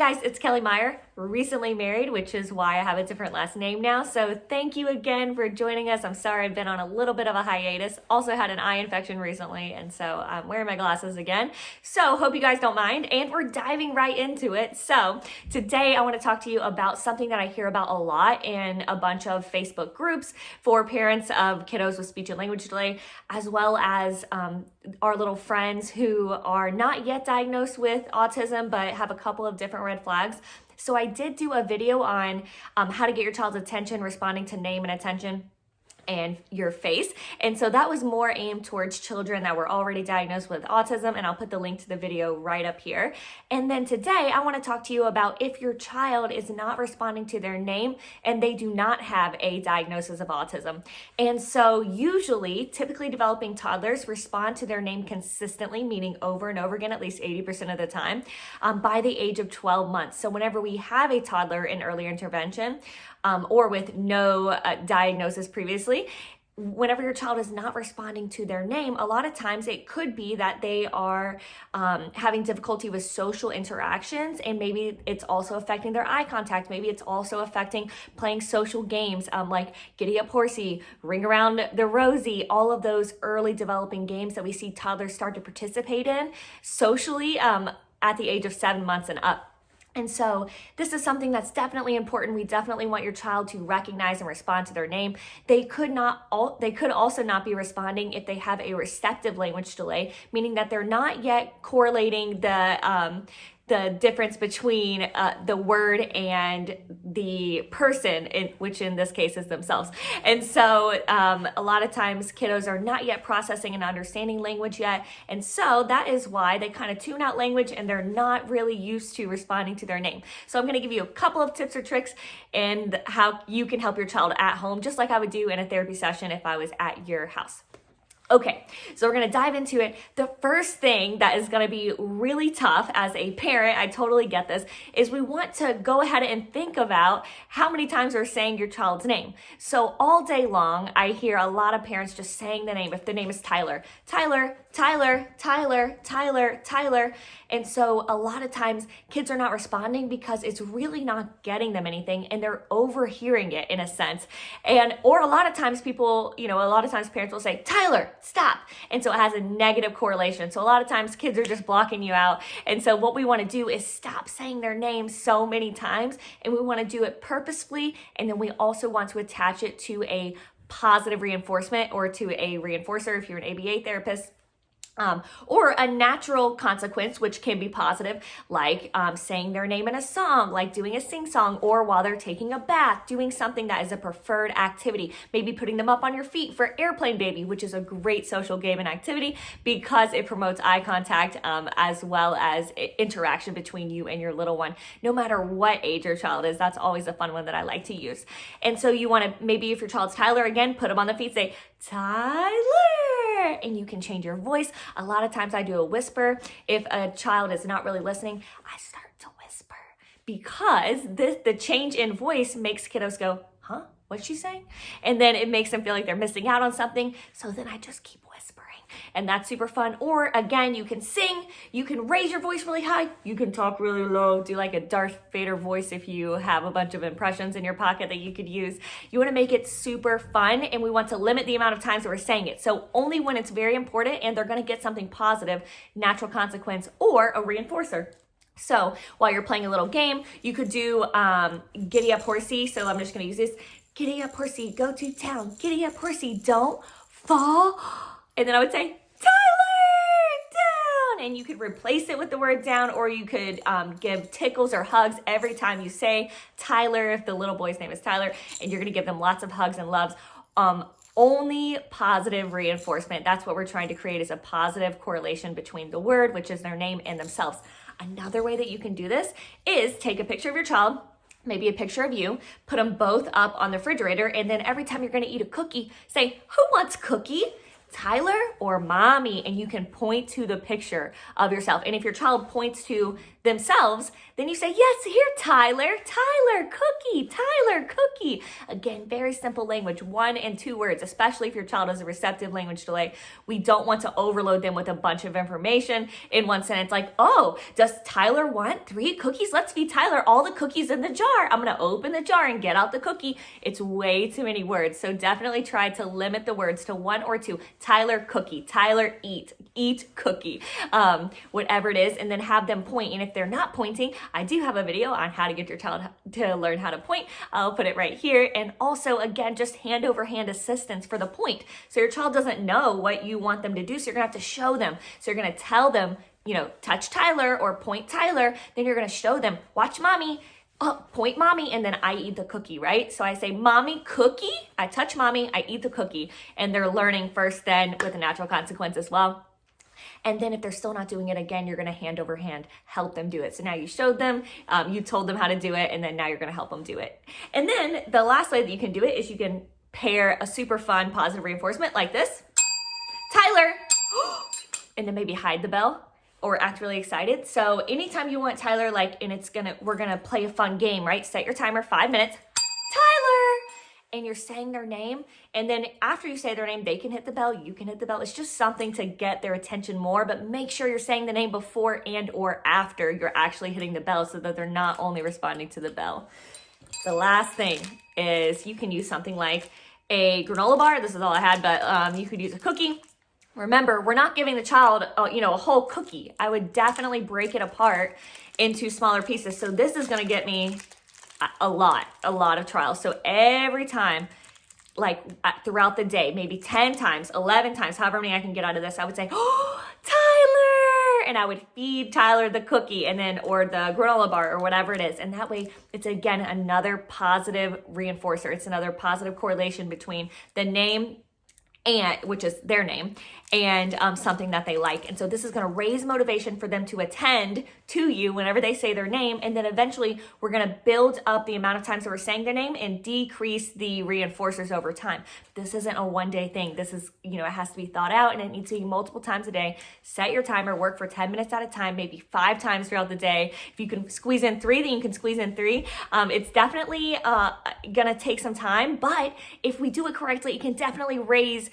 guys, it's Kelly Meyer, recently married, which is why I have a different last name now. So thank you again for joining us. I'm sorry I've been on a little bit of a hiatus. Also had an eye infection recently, and so I'm wearing my glasses again. So hope you guys don't mind, and we're diving right into it. So today I want to talk to you about something that I hear about a lot in a bunch of Facebook groups for parents of kiddos with speech and language delay, as well as our little friends who are not yet diagnosed with autism, but have a couple of different red flags. So I did do a video on how to get your child's attention, responding to name and attention and your face. And so that was more aimed towards children that were already diagnosed with autism, and I'll put the link to the video right up here. And then today I want to talk to you about if your child is not responding to their name and they do not have a diagnosis of autism. And so usually, typically developing toddlers respond to their name consistently, meaning over and over again, at least 80% of the time, by the age of 12 months. So whenever we have a toddler in early intervention, or with no diagnosis previously, whenever your child is not responding to their name, a lot of times it could be that they are having difficulty with social interactions, and maybe it's also affecting their eye contact. Maybe it's also affecting playing social games like Giddy Up Horsey, Ring Around the Rosie, all of those early developing games that we see toddlers start to participate in socially at the age of 7 months and up. And so this is something that's definitely important. We definitely want your child to recognize and respond to their name. They could also not be responding if they have a receptive language delay, meaning that they're not yet correlating the difference between the word and the person, which in this case is themselves. And so a lot of times kiddos are not yet processing and understanding language yet. And so that is why they kind of tune out language and they're not really used to responding to their name. So I'm going to give you a couple of tips or tricks and how you can help your child at home, just like I would do in a therapy session if I was at your house. Okay, so we're gonna dive into it. The first thing that is gonna be really tough as a parent, I totally get this, is we want to go ahead and think about how many times we're saying your child's name. So all day long, I hear a lot of parents just saying the name. If the name is Tyler, Tyler, Tyler, Tyler, Tyler, Tyler. And so a lot of times kids are not responding because it's really not getting them anything, and they're overhearing it in a sense. Or a lot of times parents will say, Tyler, stop. And so it has a negative correlation. So a lot of times kids are just blocking you out. And so what we want to do is stop saying their name so many times, and we want to do it purposefully. And then we also want to attach it to a positive reinforcement or to a reinforcer if you're an ABA therapist. Or a natural consequence, which can be positive, like saying their name in a song, like doing a sing song, or while they're taking a bath, doing something that is a preferred activity, maybe putting them up on your feet for Airplane Baby, which is a great social game and activity because it promotes eye contact as well as interaction between you and your little one. No matter what age your child is, that's always a fun one that I like to use. And so you want to, maybe if your child's Tyler, again, put them on the feet, say, Tyler, and you can change your voice. A lot of times I do a whisper. If a child is not really listening, I start to whisper because the change in voice makes kiddos go, huh? What's she saying? And then it makes them feel like they're missing out on something. So then I just keep whispering, and that's super fun. Or again, you can sing, you can raise your voice really high, you can talk really low, do like a Darth Vader voice if you have a bunch of impressions in your pocket that you could use. You want to make it super fun, and we want to limit the amount of times that we're saying it. So only when it's very important and they're going to get something positive, natural consequence, or a reinforcer. So while you're playing a little game, you could do Giddy Up Horsey. So I'm just going to use this. Giddy up, horsey, go to town. Giddy up, horsey, don't fall. And then I would say, Tyler, down. And you could replace it with the word down, or you could give tickles or hugs every time you say Tyler, if the little boy's name is Tyler, and you're going to give them lots of hugs and loves. Only positive reinforcement. That's what we're trying to create, is a positive correlation between the word, which is their name, and themselves. Another way that you can do this is take a picture of your child, maybe a picture of you, put them both up on the refrigerator, and then every time you're going to eat a cookie, say, who wants cookie? Tyler or mommy, and you can point to the picture of yourself. And if your child points to themselves, then you say, yes, here, Tyler, Tyler, cookie, Tyler, cookie. Again, very simple language, 1 and 2 words, especially if your child has a receptive language delay. We don't want to overload them with a bunch of information in one sentence, like, oh, does Tyler want 3 cookies? Let's feed Tyler all the cookies in the jar. I'm gonna open the jar and get out the cookie. It's way too many words. So definitely try to limit the words to 1 or 2. Tyler, cookie, Tyler, eat cookie, whatever it is, and then have them point. And if they're not pointing, I do have a video on how to get your child to learn how to point. I'll put it right here. And also, again, just hand over hand assistance for the point. So your child doesn't know what you want them to do, so you're gonna have to show them. So you're gonna tell them, touch Tyler or point Tyler. Then you're gonna show them, watch mommy, point mommy, and then I eat the cookie, right? So I say, mommy, cookie, I touch mommy, I eat the cookie. And they're learning first, then with a natural consequence as well. And then if they're still not doing it, again, you're gonna hand over hand, help them do it. So now you showed them, you told them how to do it, and then now you're gonna help them do it. And then the last way that you can do it is you can pair a super fun positive reinforcement like this. Tyler, and then maybe hide the bell or act really excited. So anytime you want Tyler, and we're gonna play a fun game, right? Set your timer, 5 minutes. Tyler! And you're saying their name, and then after you say their name, they can hit the bell, you can hit the bell. It's just something to get their attention more, but make sure you're saying the name before and or after you're actually hitting the bell so that they're not only responding to the bell. The last thing is you can use something like a granola bar. This is all I had, but you could use a cookie. Remember, we're not giving the child, a whole cookie. I would definitely break it apart into smaller pieces. So this is gonna get me a lot of trials. So every time, throughout the day, maybe 10 times, 11 times, however many I can get out of this, I would say, oh, Tyler! And I would feed Tyler the cookie or the granola bar or whatever it is. And that way, it's again, another positive reinforcer. It's another positive correlation between the name, which is their name, and something that they like. And so this is gonna raise motivation for them to attend to you whenever they say their name. And then eventually we're gonna build up the amount of times that we're saying their name and decrease the reinforcers over time. This isn't a one-day thing. This is, it has to be thought out, and it needs to be multiple times a day. Set your timer, work for 10 minutes at a time, maybe 5 times throughout the day. If you can squeeze in 3, then you can squeeze in 3. It's definitely gonna take some time, but if we do it correctly, it can definitely raise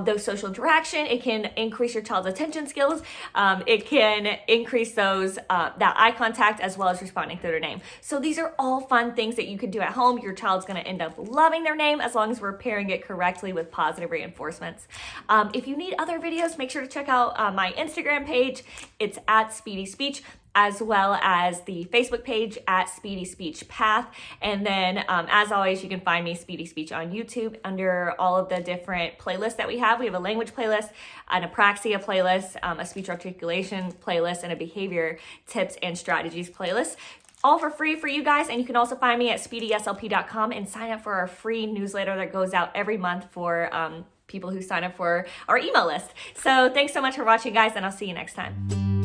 those social interaction. It can increase your child's attention skills. It can increase those that eye contact as well as responding to their name. So these are all fun things that you can do at home. Your child's going to end up loving their name as long as we're pairing it correctly with positive reinforcements. If you need other videos, make sure to check out my Instagram page. It's at Speedy Speech, as well as the Facebook page at Speedy Speech Path. And then as always, you can find me Speedy Speech on YouTube under all of the different playlists that we have. We have a language playlist, an apraxia playlist, a speech articulation playlist, and a behavior tips and strategies playlist. All for free for you guys. And you can also find me at speedyslp.com and sign up for our free newsletter that goes out every month for people who sign up for our email list. So thanks so much for watching, guys, and I'll see you next time.